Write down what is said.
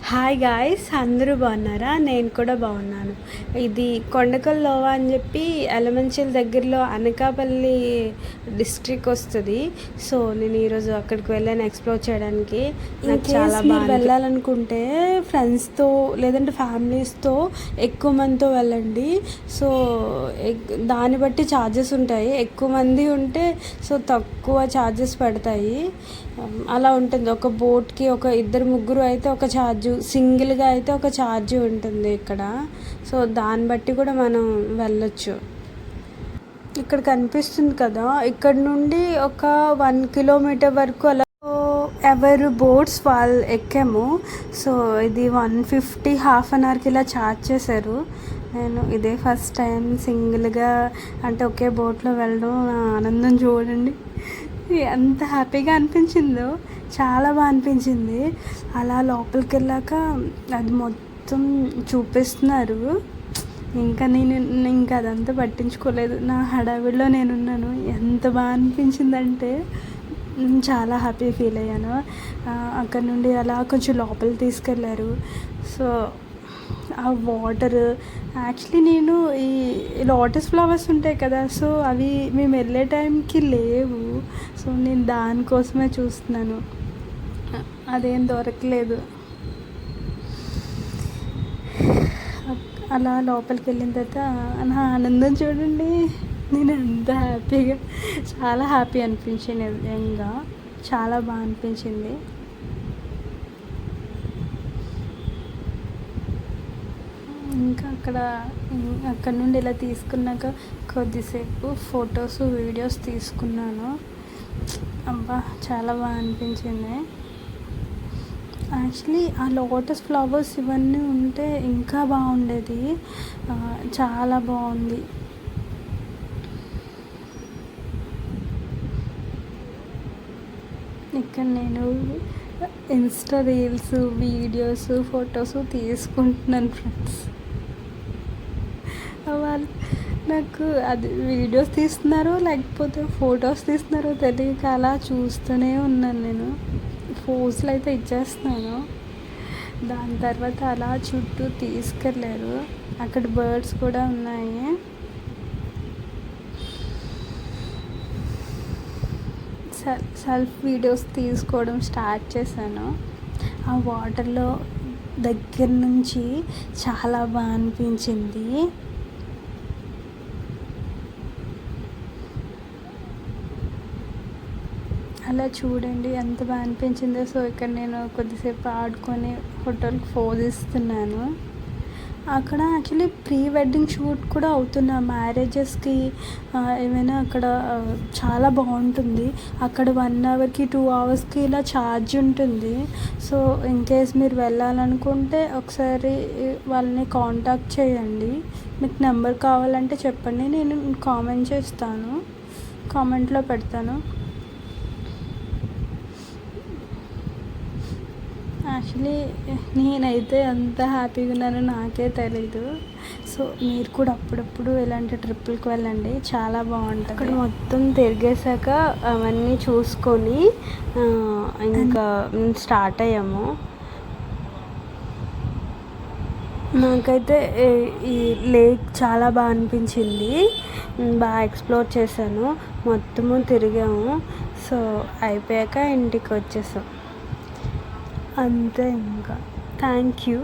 Hi guys, అందరూ బాగున్నారా? నేను కూడా బాగున్నాను. ఇది కొండకల్లోవా అని చెప్పి ఎలమంచిల దగ్గరలో అనకాపల్లి డిస్ట్రిక్ట్ వస్తుంది. సో నేను ఈరోజు అక్కడికి వెళ్ళాను ఎక్స్ప్లోర్ చేయడానికి. నాకు చాలా బాగా వెళ్ళాలనుకుంటే ఫ్రెండ్స్తో లేదంటే ఫ్యామిలీస్తో ఎక్కువ మందితో వెళ్ళండి. సో దాన్ని బట్టి ఛార్జెస్ ఉంటాయి. ఎక్కువ మంది ఉంటే సో తక్కువ ఛార్జెస్ పడతాయి. అలా ఉంటుంది. ఒక బోట్కి ఒక ఇద్దరు ముగ్గురు అయితే ఒక ఛార్జు, సింగిల్గా అయితే ఒక ఛార్జ్ ఉంటుంది ఇక్కడ. సో దాన్ని బట్టి కూడా మనం వెళ్ళొచ్చు. ఇక్కడ కనిపిస్తుంది కదా, ఇక్కడ నుండి ఒక 1 కిలోమీటర్ వరకు అలా ఎవరు బోట్స్ వాళ్ళు ఎక్కాము. సో ఇది 150 హాఫ్ అన్ అవర్కి ఇలా ఛార్జ్ చేశారు. నేను ఇదే ఫస్ట్ టైం సింగిల్గా అంటే ఒకే బోట్లో వెళ్ళడం. ఆనందం చూడండి ఎంత హ్యాపీగా అనిపించిందో, చాలా బాగా అనిపించింది. అలా లోపలికి వెళ్ళాక అది మొత్తం చూపిస్తున్నారు. ఇంకా అదంతా పట్టించుకోలేదు. నా హడావిడిలో నేనున్నాను. ఎంత బాగా అనిపించిందంటే చాలా హ్యాపీ ఫీల్ అయ్యాను. అక్కడ నుండి అలా కొంచెం లోపలికి తీసుకెళ్ళారు. సో ఆ వాటర్ యాక్చువల్లీ నేను ఈ లోటస్ ఫ్లవర్స్ ఉంటాయి కదా, సో అవి మేము వెళ్ళే టైంకి లేవు. సో నేను దానికోసమే చూస్తున్నాను, అదేం దొరకలేదు. అలా లోపలికి వెళ్ళిన తర్వాత నా ఆనందం చూడండి. నేను ఎంత హ్యాపీగా, చాలా హ్యాపీ అనిపించింది. నిజంగా చాలా బాగా అనిపించింది. ఇంకా అక్కడ నుండి ఇలా తీసుకున్నాక కొద్దిసేపు ఫొటోస్ వీడియోస్ తీసుకున్నాను. అబ్బా చాలా బాగా అనిపించింది. యాక్చువల్లీ ఆ లోటస్ ఫ్లవర్స్ ఇవన్నీ ఉంటే ఇంకా బాగుండేది. చాలా బాగుంది. ఇక్కడ నేను ఇన్స్టా రీల్స్, వీడియోస్, ఫొటోస్ తీసుకుంటున్నాను ఫ్రెండ్స్. వాళ్ళు నాకు అది వీడియోస్ తీస్తున్నారో లేకపోతే ఫొటోస్ తీస్తున్నారో తెలియక అలా చూస్తూనే ఉన్నాను. నేను పోజులు అయితే ఇచ్చేస్తున్నాను. దాని తర్వాత అలా చుట్టూ తీసుకెళ్ళారు. అక్కడ బర్డ్స్ కూడా ఉన్నాయి. సెల్ఫ్ వీడియోస్ తీసుకోవడం స్టార్ట్ చేశాను. ఆ వాటర్లో దగ్గర నుంచి చాలా బాగా అనిపించింది. అలా చూడండి ఎంత బాగా అనిపించిందో. సో ఇక్కడ నేను కొద్దిసేపు ఆడుకొని ఫోటోలకు పోజ్ ఇస్తున్నాను. అక్కడ యాక్చువల్లీ ప్రీ వెడ్డింగ్ షూట్ కూడా అవుతున్నా మ్యారేజెస్కి ఏమైనా అక్కడ చాలా బాగుంటుంది. అక్కడ 1 అవర్కి 2 అవర్స్కి ఇలా ఛార్జ్ ఉంటుంది. సో ఇన్ కేస్ మీరు వెళ్ళాలనుకుంటే ఒకసారి వాళ్ళని కాంటాక్ట్ చేయండి. మీకు నెంబర్ కావాలంటే చెప్పండి, నేను కామెంట్ చేస్తాను, కామెంట్లో పెడతాను. యాక్చువల్లీ నేనైతే ఎంత హ్యాపీగా ఉన్నానో నాకే తెలీదు. సో మీరు కూడా అప్పుడప్పుడు ఇలాంటి ట్రిప్పులకి వెళ్ళండి, చాలా బాగుంటుంది. అక్కడ మొత్తం తిరిగేసాక అవన్నీ చూసుకొని ఇంకా స్టార్ట్ అయ్యాము. నాకైతే ఈ లేక్ చాలా బాగా అనిపించింది. బాగా ఎక్స్ప్లోర్ చేశాను, మొత్తము తిరిగాము. సో అయిపోయాక ఇంటికి వచ్చేసాం అంతే. ఇంకా థ్యాంక్ యూ.